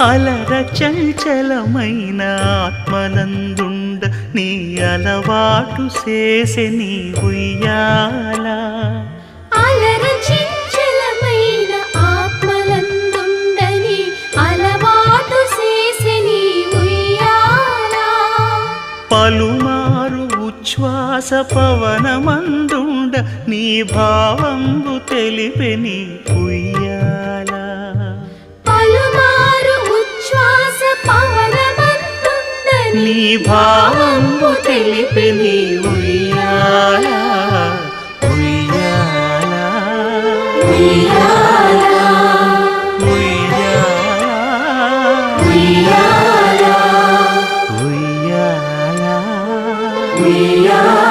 అలర చంచలమైన ఆత్మనందుండ నీ అలవాటు చేసే నీ ఉయ్యాల. అలర చంచలమైన ఆత్మనందుండ నీ అలవాటు చేసే నీ ఉయ్యాల. పలుమారు ఉచ్ఛ్వాస పవనమందుండ నీ భావంబు తెలిపే నీ ఉయ్యాల. నీ భావంబు తెలిపే నీ ఉయ్యాల. ఉయ్యాల ఉయ్యాల ఉయ్యాల ఉయ్యాల ఉయ్యాల.